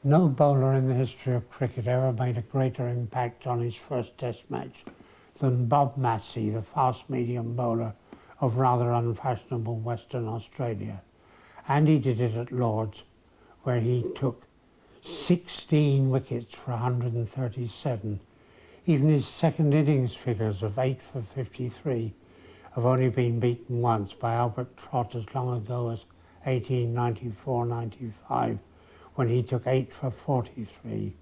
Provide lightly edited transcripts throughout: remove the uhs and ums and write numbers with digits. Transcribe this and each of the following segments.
No bowler in the history of cricket ever made a greater impact on his first test match than Bob Massey, the fast medium bowler of rather unfashionable Western Australia. And he did it at Lord's, where he took 16 wickets for 137. Even his second innings figures of 8 for 53 have only been beaten once by Albert Trott as long ago as 1894-95, when he took 8 for 43.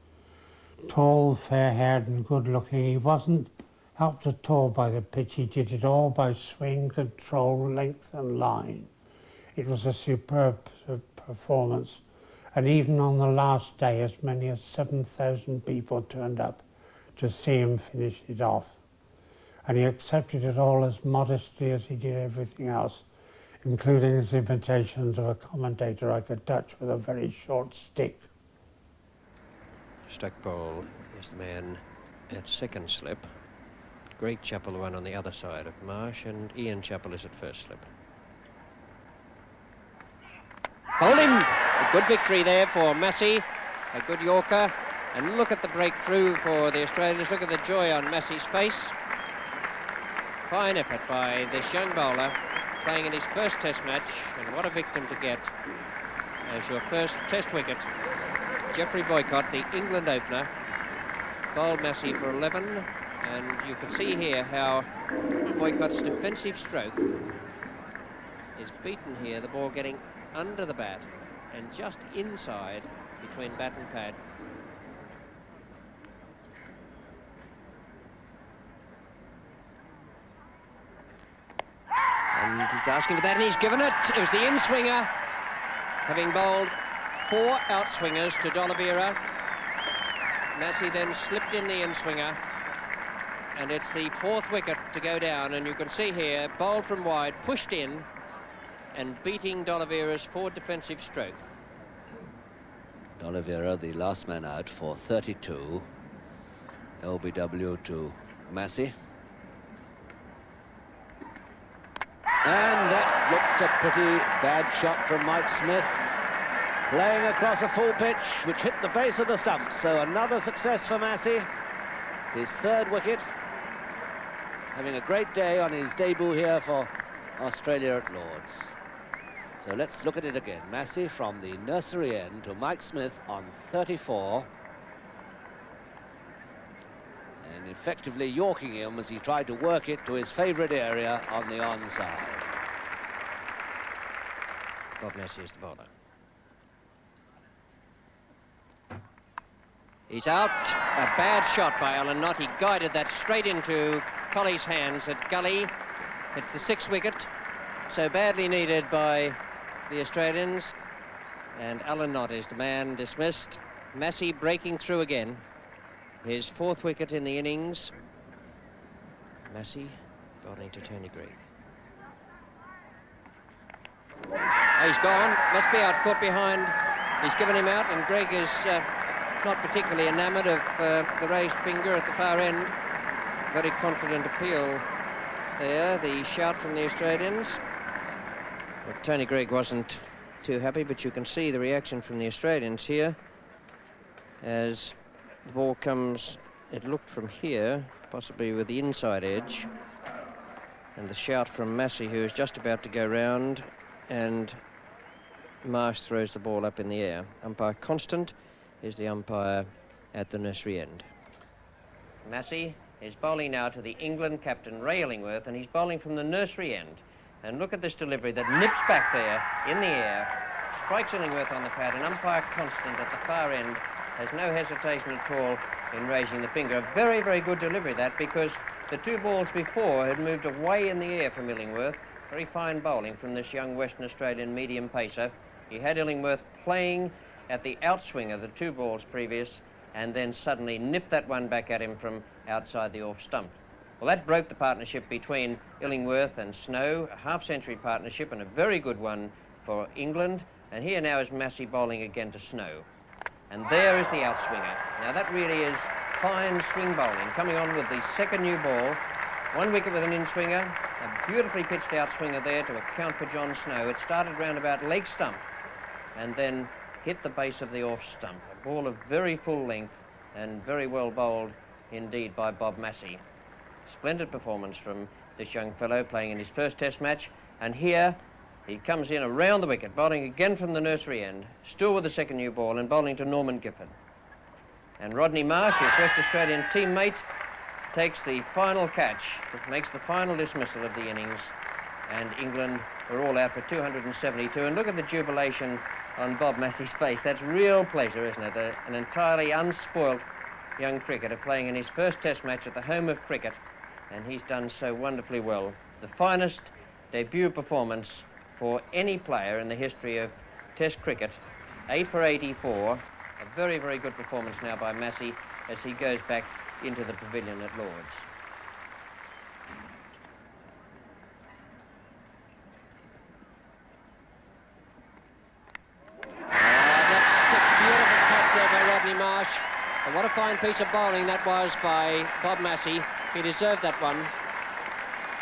Tall, fair-haired and good-looking, he wasn't helped at all by the pitch. He did it all by swing, control, length and line. It was a superb performance, and even on the last day as many as 7,000 people turned up to see him finish it off. And he accepted it all as modestly as he did everything else, including his imitations of a commentator I could touch with a very short stick. Stackpole is the man at second slip. Greg Chappell, the one on the other side of Marsh, and Ian Chappell is at first slip. Hold him! A good victory there for Massey, a good Yorker, and look at the breakthrough for the Australians. Look at the joy on Massey's face. Fine effort by this young bowler, playing in his first test match, and what a victim to get as your first test wicket. Geoffrey Boycott, the England opener, bowled Massey for 11, and you can see here how Boycott's defensive stroke is beaten here, the ball getting under the bat and just inside between bat and pad. And he's asking for that, and he's given it. It was the in-swinger, having bowled 4 outswingers to D'Oliveira. Massey then slipped in the in-swinger, and it's the 4th wicket to go down, and you can see here, bowled from wide, pushed in, and beating D'Oliveira's forward defensive stroke. D'Oliveira, the last man out for 32. LBW to Massey. And that looked a pretty bad shot from Mike Smith, playing across a full pitch, which hit the base of the stumps. So another success for Massey, his 3rd wicket, having a great day on his debut here for Australia at Lord's. So let's look at it again. Massey from the nursery end to Mike Smith on 34. And effectively yorking him as he tried to work it to his favourite area on the onside. Bob Massey is the bowler. He's out. A bad shot by Alan Knott. He guided that straight into Colley's hands at Gully. It's the 6th wicket, so badly needed by the Australians. And Alan Knott is the man dismissed. Massey breaking through again. His 4th wicket in the innings. Massey bowling to Tony Greig. Oh, he's gone. Must be out, caught behind. He's given him out, and Greig is not particularly enamoured of the raised finger at the far end. Very confident appeal there, the shout from the Australians. Well, Tony Greig wasn't too happy, but you can see the reaction from the Australians here as the ball comes, it looked from here, possibly with the inside edge, and the shout from Massey, who is just about to go round, and Marsh throws the ball up in the air. Umpire Constant is the umpire at the nursery end. Massey is bowling now to the England captain, Ray Illingworth, and he's bowling from the nursery end. And look at this delivery that nips back there in the air, strikes Illingworth on the pad, and umpire Constant at the far end has no hesitation at all in raising the finger. A very, very good delivery, that, because the 2 balls before had moved away in the air from Illingworth. Very fine bowling from this young Western Australian medium pacer. He had Illingworth playing at the outswinger the 2 balls previous, and then suddenly nipped that one back at him from outside the off stump. Well, that broke the partnership between Illingworth and Snow, a half-century partnership and a very good one for England. And here now is Massey bowling again to Snow. And there is the outswinger. Now that really is fine swing bowling, coming on with the 2nd new ball. 1 wicket with an in-swinger, a beautifully pitched outswinger there to account for John Snow. It started round about leg stump and then hit the base of the off stump. Ball of very full length and very well bowled indeed by Bob Massey. Splendid performance from this young fellow playing in his first test match, and here he comes in around the wicket, bowling again from the nursery end, still with the second new ball and bowling to Norman Gifford. And Rodney Marsh, his West Australian teammate, takes the final catch, makes the final dismissal of the innings, and England are all out for 272. And look at the jubilation on Bob Massey's face. That's real pleasure, isn't it? An entirely unspoilt young cricketer playing in his first test match at the home of cricket, and he's done so wonderfully well. The finest debut performance for any player in the history of Test cricket. 8 for 84. A very, very good performance now by Massey as he goes back into the pavilion at Lord's. That's a beautiful catch there by Rodney Marsh. And what a fine piece of bowling that was by Bob Massey. He deserved that one.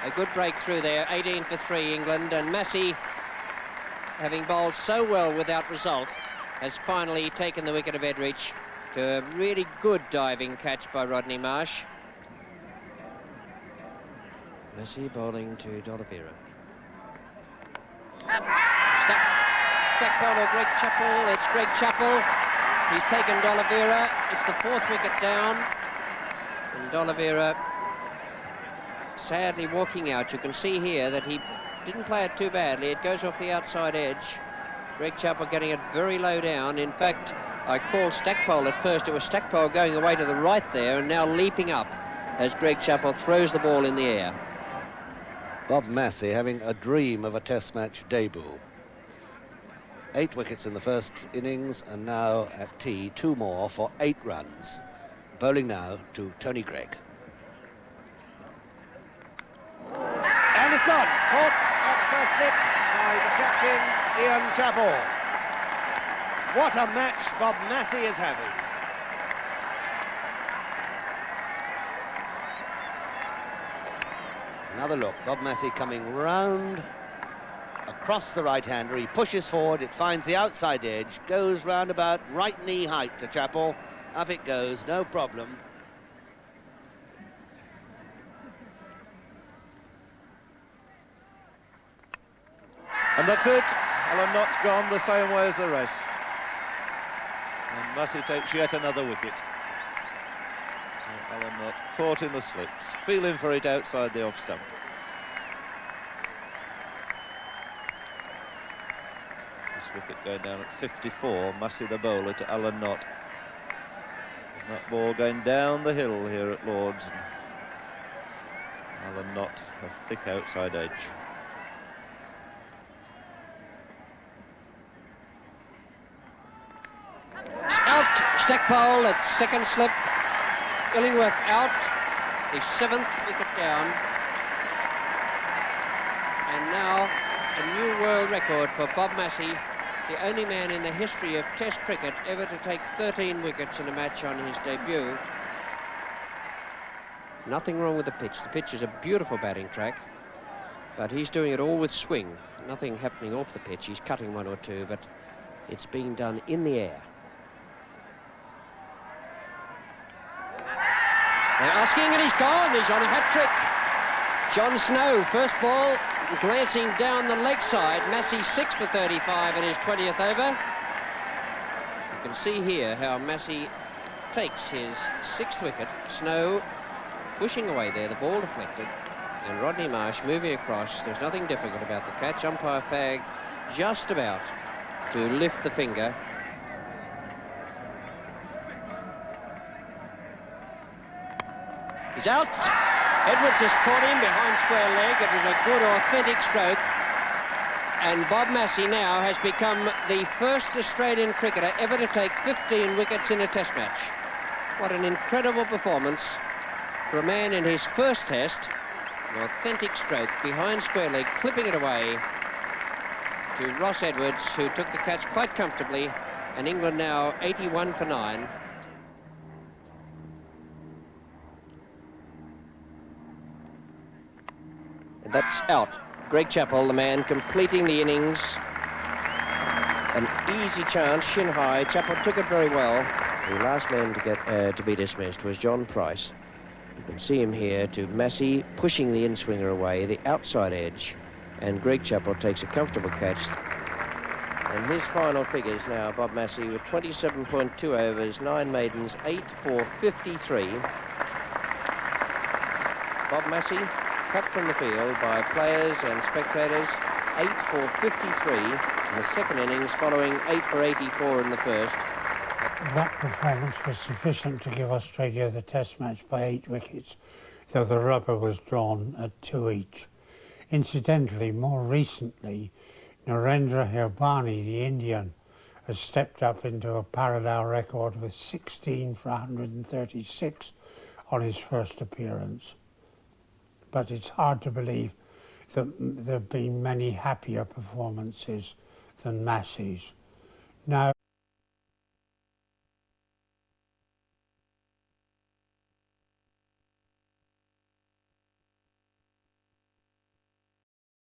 A good breakthrough there, 18 for 3 England, and Massey, having bowled so well without result, has finally taken the wicket of Edridge to a really good diving catch by Rodney Marsh. Massey bowling to D'Oliveira. Stackpole or Greg Chappell? It's Greg Chappell. He's taken D'Oliveira. It's the 4th wicket down, and D'Oliveira sadly walking out. You can see here that he didn't play it too badly. It goes off the outside edge. Greg Chappell getting it very low down. In fact, I called Stackpole at first. It was Stackpole going away to the right there and now leaping up as Greg Chappell throws the ball in the air. Bob Massey having a dream of a test match debut. 8 wickets in the first innings, and now at tea 2 more for 8 runs. Bowling now to Tony Greig. And it's gone. Caught at first slip by the captain, Ian Chappell. What a match Bob Massey is having. Another look. Bob Massey coming round across the right-hander. He pushes forward. It finds the outside edge. Goes round about right knee height to Chappell. Up it goes. No problem. And that's it. Alan Knott's gone the same way as the rest. And Massey takes yet another wicket. So Alan Knott caught in the slips, feeling for it outside the off stump. This wicket going down at 54. Massey the bowler to Alan Knott. And that ball going down the hill here at Lord's. Alan Knott, a thick outside edge. Out, Stackpole at second slip. Illingworth out, the 7th wicket down. And now a new world record for Bob Massey, the only man in the history of Test cricket ever to take 13 wickets in a match on his debut. Nothing wrong with the pitch. The pitch is a beautiful batting track, but he's doing it all with swing. Nothing happening off the pitch. He's cutting 1 or 2, but it's being done in the air. They're asking, and he's gone. He's on a hat-trick. John Snow, first ball, glancing down the leg side. Massey 6 for 35 in his 20th over. You can see here how Massey takes his 6th wicket. Snow pushing away there, the ball deflected, and Rodney Marsh moving across. There's nothing difficult about the catch. Umpire Fagg just about to lift the finger. He's out. Edwards has caught him behind square leg. It was a good, authentic stroke. And Bob Massey now has become the first Australian cricketer ever to take 15 wickets in a test match. What an incredible performance for a man in his first test. An authentic stroke behind square leg, clipping it away to Ross Edwards, who took the catch quite comfortably. And England now 81 for 9. That's out. Greg Chappell, the man completing the innings. An easy chance, shin high. Chappell took it very well. The last man to get to be dismissed was John Price. You can see him here to Massey pushing the in-swinger away, the outside edge, and Greg Chappell takes a comfortable catch. And his final figures now, Bob Massey with 27.2 overs, 9 maidens, 8 for 53. Bob Massey, cut from the field by players and spectators, 8 for 53 in the second innings, following 8 for 84 in the first. That performance was sufficient to give Australia the Test match by 8 wickets, though the rubber was drawn at 2 each. Incidentally, more recently, Narendra Hirbani, the Indian, has stepped up into a parallel record with 16 for 136 on his first appearance. But it's hard to believe that there have been many happier performances than Massie's. Now,